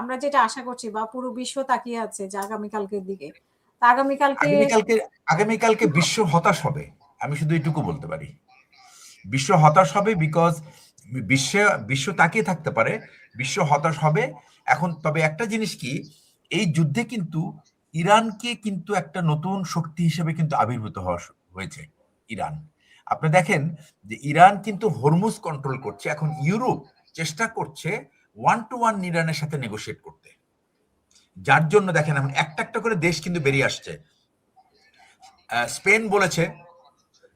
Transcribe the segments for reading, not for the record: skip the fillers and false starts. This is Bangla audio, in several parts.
আমরা যেটা আশা করছি বা পুরো বিশ্ব তাকিয়ে আছে যে আগামীকালকের দিকে, তা আগামীকালকে আগামীকালকে বিশ্ব হতাশ হবে, আমি শুধু এটুকু বলতে পারি। বিশ্ব হতাশ হবে, বিকজ বিশ্ব তাকিয়ে থাকতে পারে, বিশ্ব হতাশ হবে। এখন তবে একটা জিনিস কি, এই যুদ্ধে কিন্তু ইরানকে কিন্তু একটা নতুন শক্তি হিসেবে কিন্তু আবির্ভূত হয়েছে ইরান। আপনি দেখেন যে ইরান কিন্তু হরমুজ কন্ট্রোল করছে, এখন ইউরোপ চেষ্টা করছে 1-to-1 ইরানের সাথে নেগোশিয়েট করতে, যার জন্য দেখেন এখন একটা একটা করে দেশ কিন্তু বেরিয়ে আসছে। স্পেন বলেছে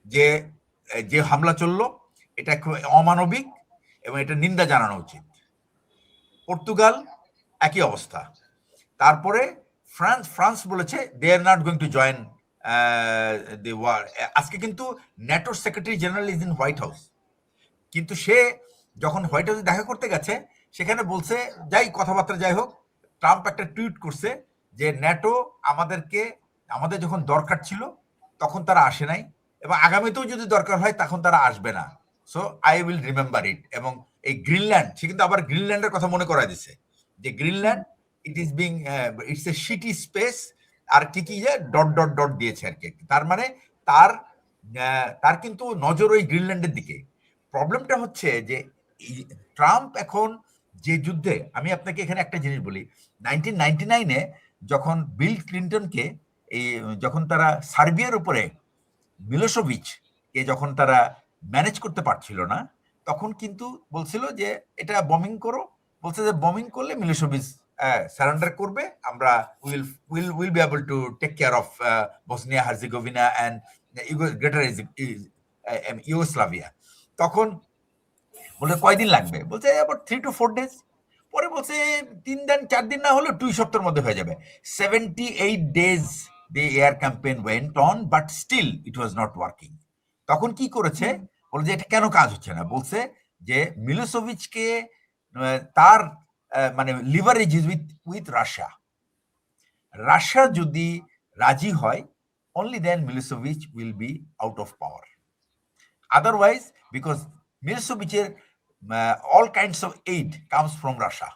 যে যে হামলা চললো এটা অমানবিক এবং এটা নিন্দা জানানো উচিত। পর্তুগাল একই অবস্থা। তারপরে ফ্রান্স বলেছে they are not going to join the war. আজকে কিন্তু ন্যাটোর secretary general is in White House, কিন্তু সে যখন হোয়াইট হাউসে দেখা করতে গেছে সেখানে বলছে, যাই কথাবার্তা যাই হোক, ট্রাম্প একটা টুইট করছে যে ন্যাটো আমাদের যখন দরকার ছিল তখন তারা আসে নাই, এবং আগামীতেও যদি দরকার হয় তখন তারা আসবে না। So I will remember it. এবং এই গ্রিনল্যান্ড, সে কিন্তু আবার গ্রিনল্যান্ডের কথা মনে করাই দিছে যে Greenland it's a shitty space, আর কি কি যে ডট ডট ডট দিয়েছে আর কি। তার মানে তার কিন্তু নজর ওই গ্রিনল্যান্ডের দিকে। প্রবলেমটা হচ্ছে যে ট্রাম্প এখন যে যুদ্ধে, আমি আপনাকে এখানে একটা জিনিস বলি, 1999-এ যখন বিল ক্লিন্টনকে যখন তারা সার্বিয়ার উপরে মিলোসেভিচ কে যখন তারা ম্যানেজ করতে পারছিল না, তখন কিন্তু বলছিল যে এটা বমিং করো, বলছে যে বমিং করলে মিলোসেভিচ সারেন্ডার করবে, আমরা will be able to take care of Bosnia Herzegovina and greater Yugoslavia. তখন বলছে কয়দিন লাগবে, বলছে আবার 3 to 4 days। পরে বলছে 3 দিন 4 দিন না হলেও 2 সপ্তাহের মধ্যে হয়ে যাবে। 78 days the air campaign went on, but still it was not working. তখন কি করেছে, বলে যে এটা কেন কাজ হচ্ছে না, বলছে যে মিলোসেভিচকে তার মানে লিভারেজ উইথ রাশিয়া যদি রাজি হয়, only then Milosevic will be out of power. Otherwise, because Milosevicের all kinds of aid comes from Russia,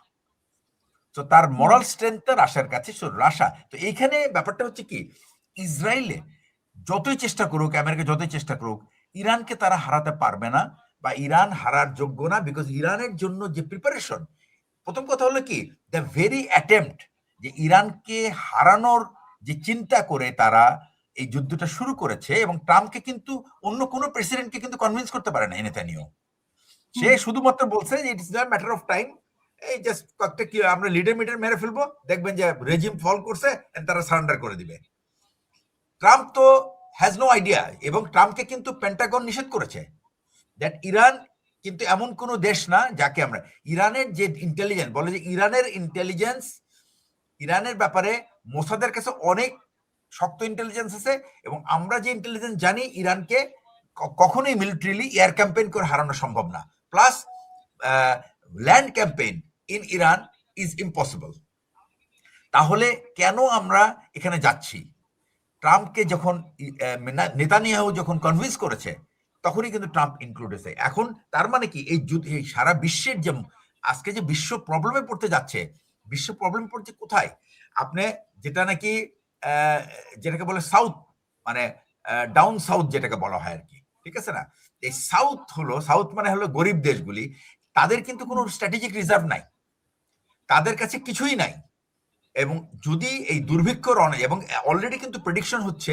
তো তার মোরাল স্ট্রেংথটা রাশিয়ার কাছে। সো রাশিয়া তো এইখানে ব্যাপারটা হচ্ছে কি, ইসরায়েলে যতই চেষ্টা করুক, আমেরিকা যতই চেষ্টা করুক, ইরানকে তারা হারাতে পারবে না, বা ইরান হারার যোগ্য না, বিকজ ইরানের জন্য যে প্রিপারেশন, প্রথম কথা হলো কি, দ্য ভেরি অ্যাটেম্পট যে ইরানকে হারানোর যে চিন্তা করে তারা এই যুদ্ধটা শুরু করেছে, এবং ট্রাম্পকে কিন্তু অন্য কোনো প্রেসিডেন্টকে কিন্তু কনভিন্স করতে পারে না নেতানিয়াহু। সে শুধুমাত্র বলছে যে it's the matter of time, এই জাস্ট কয়েকটা কি আমরা লিডার মেরে ফেলবো, দেখবেন যে রেজিম ফল করছে, তারা সারেন্ডার করে দিবে। ট্রাম্প তো হ্যাজ নো আইডিয়া, এবং ট্রাম্পকে কিন্তু পেন্টাগন নিষেধ করেছে দ্যাট ইরান কিন্তু এমন কোন দেশ না যাকে আমরা, ইরানের যে ইন্টেলিজেন্স বলে যে ইরানের ব্যাপারে মোসাদের কাছে অনেক শক্ত ইন্টেলিজেন্স আছে, এবং আমরা যে ইন্টেলিজেন্স জানি ইরানকে কখনোই মিলিটারিলি এয়ার ক্যাম্পেইন করে হারানো সম্ভব না, plus land campaign in Iran is impossible. তাহলে কেন আমরা এখানে যাচ্ছি? ট্রাম্পকে যখন নেতানিয়াহু যখন কনভিন্স করেছে, তখনই কিন্তু ট্রাম্প ইনক্লুড হয়েছে। এখন তার মানে কি, এই সারা বিশ্বের যে আজকে যে বিশ্ব প্রবলেমে পড়তে যাচ্ছে, বিশ্ব প্রবলেম পড়ছে কোথায়? আপনি যেটা নাকি যেটাকে বলে সাউথ, মানে ডাউন সাউথ যেটাকে বলা হয় আর কি, ঠিক আছে না? এই সাউথ মানে হলো গরিব দেশগুলি, তাদের কিন্তু কোনো স্ট্র্যাটেজিক রিজার্ভ নাই, তাদের কাছে কিছুই নাই। এবং যদি এই দুর্ভিক্ষ এবং অলরেডি কিন্তু প্রেডিকশন হচ্ছে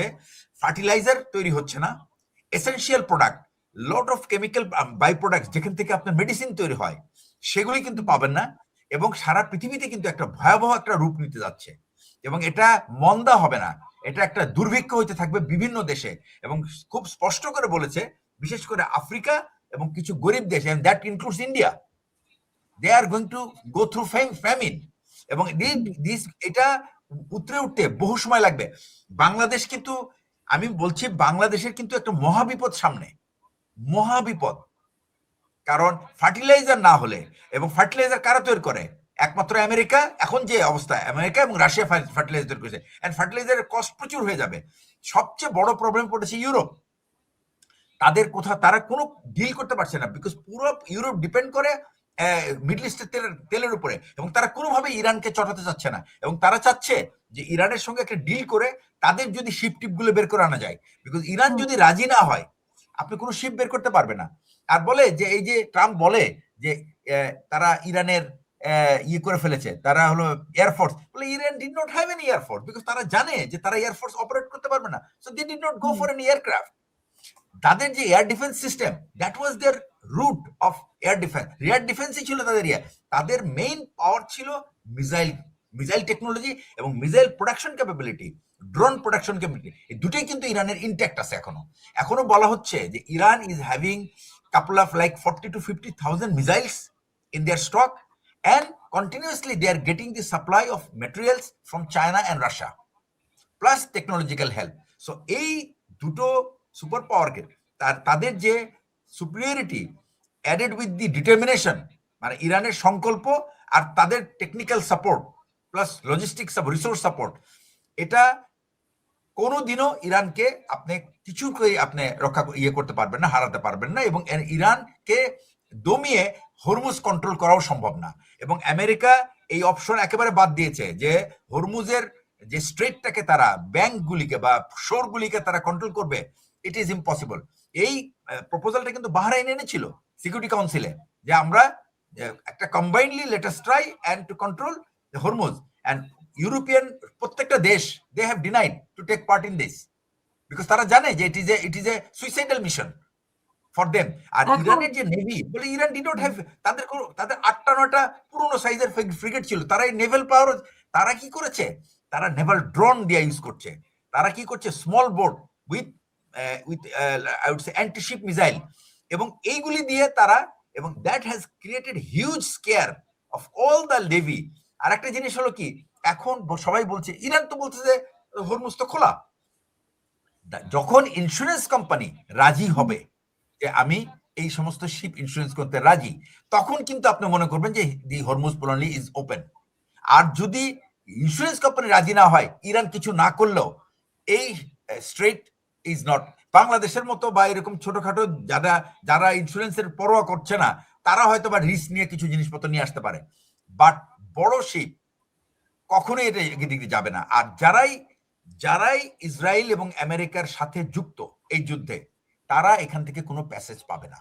ফার্টিলাইজার তৈরি হচ্ছে না, essential product, lot of chemical by product যেখান থেকে আপনার মেডিসিন তৈরি হয়, সেগুলি কিন্তু পাবেন না, এবং সারা পৃথিবীতে কিন্তু একটা ভয়াবহ একটা রূপ নিতে যাচ্ছে। এবং এটা মন্দা হবে না, এটা একটা দুর্ভিক্ষ হইতে থাকবে বিভিন্ন দেশে, এবং খুব স্পষ্ট করে বলেছে বিশেষ করে আফ্রিকা এবং কিছু গরিব দেশ, and that includes India, they are going to go through famine, এবং এটা উতরে উঠতে বহু সময় লাগবে। বাংলাদেশ কিন্তু, আমি বলছি বাংলাদেশের কিন্তু একটা মহাবিপদ সামনে, মহাবিপদ। কারণ ফার্টিলাইজার না হলে, এবং ফার্টিলাইজার কারা তৈরি করে? একমাত্র আমেরিকা। এখন যে অবস্থা, আমেরিকা এবং রাশিয়া ফার্টিলাইজার তৈরি করেছে, এন্ড ফার্টিলাইজারের কস্ট প্রচুর হয়ে যাবে। সবচেয়ে বড় প্রবলেম পড়েছে ইউরোপ, তারা কোনো ডিল করতে পারছে না, বিকজ পুরো ইউরোপ ডিপেন্ড করে মিডল ইস্টের তেলের উপরে, এবং তারা কোনোভাবে ইরানকে চটাতে চাচ্ছে না, এবং তারা চাচ্ছে যে ইরানের সঙ্গে একটা ডিল করে তাদের যদি শিপ টিপ গুলো বের করে আনা যায়, বিকজ ইরান হুম, যদি রাজি না হয় আপনি কোনো শিপ বের করতে পারবে না। আর বলে যে এই যে ট্রাম্প বলে যে তারা ইরানের ইয়ে করে ফেলেছে, তারা হলো এয়ারফোর্স, বলে Iran did not have any air force, because তারা জানে যে তারা এয়ারফোর্স অপারেট করতে পারবে না, so they did not go hmm, for any aircraft. তাদের যে air defence system, that was their root of air ডিফেন্সই ছিল তাদের তাদের মেইন পাওয়ার ছিল মিসাইল মিসাইল টেকনোলজি এবং missile production capability, drone production capability, এই দুটোই কিন্তু ইরানের ইনট্যাক্ট আছে। এখনো বলা হচ্ছে যে Iran is having couple of like 40 to 50,000 missiles in their stock, and continuously they are getting the supply of materials from China and Russia plus technological help. So এই দুটো সুপার পাওয়ারকে তাদের যে superiority added with the determination, মানে ইরানের সংকল্প আর তাদের technical support plus logistic resource support, এটা কোনোদিনও ইরানকে আপনি কিছু আপনি রক্ষা করতে পারবেন না, হারাতে পারবেন না, এবং ইরানকে দমিয়ে হরমুজ কন্ট্রোল করাও সম্ভব না। এবং আমেরিকা এই অপশন একেবারে বাদ দিয়েছে যে হরমুজের যে স্ট্রেটটাকে তারা ব্যাংকগুলিকে বা শোরগুলিকে তারা কন্ট্রোল করবে, ইট ইজ ইম্পসিবল। এই প্রপোজালটা কিন্তু বাহরাইন এনেছিল সিকিউরিটি কাউন্সিলে, যে আমরা একটা combinedly let us try and to control Hormuz, and European প্রত্যেকটা দেশ they have denied to take part in this, because তারা জানে যে it is a suicidal mission for them. আর এখন ইরানের যে নেভি, বলে ইরান ডিড নট হ্যাভ, তাদের 8টা-9টা পুরনো সাইজের ফ্রিগেট ছিল, তারা এই নেভেল পাওয়ার, তারা কি করেছে, তারা নেভাল ড্রোন দিয়ে ইউজ করছে, তারা কি করছে small boat with I would say antiship missile, এবং এইগুলি দিয়ে তারা, এবং that has created huge scare of all the navy. আর একটা জিনিস হলো কি, এখন সবাই বলছে, ইরান তো বলছে যে হরমুজ তো খোলা, যখন ইন্স্যুরেন্স কোম্পানি রাজি হবে যে আমি এই সমস্ত শিপ ইন্স্যুরেন্স করতে রাজি, তখন কিন্তু আপনি মনে করবেন যে দি হরমুজ প্রণালী ইজ ওপেন। আর যদি ইন্স্যুরেন্স কোম্পানি রাজি না হয়, ইরান কিছু না করলেও এই স্ট্রেট ইজ নট, বাংলাদেশের মতো বা এরকম ছোটখাটো যারা ইন্স্যুরেন্সের পরোয়া করছে না, তারা হয়তো বা রিস্ক নিয়ে কিছু জিনিসপত্র নিয়ে আসতে পারে, বাট বড় শিপ কখনোই এটা এদিকে যাবে না। আর যারাই ইসরায়েল এবং আমেরিকার সাথে যুক্ত এই যুদ্ধে, তারা এখান থেকে কোনো প্যাসেজ পাবে না।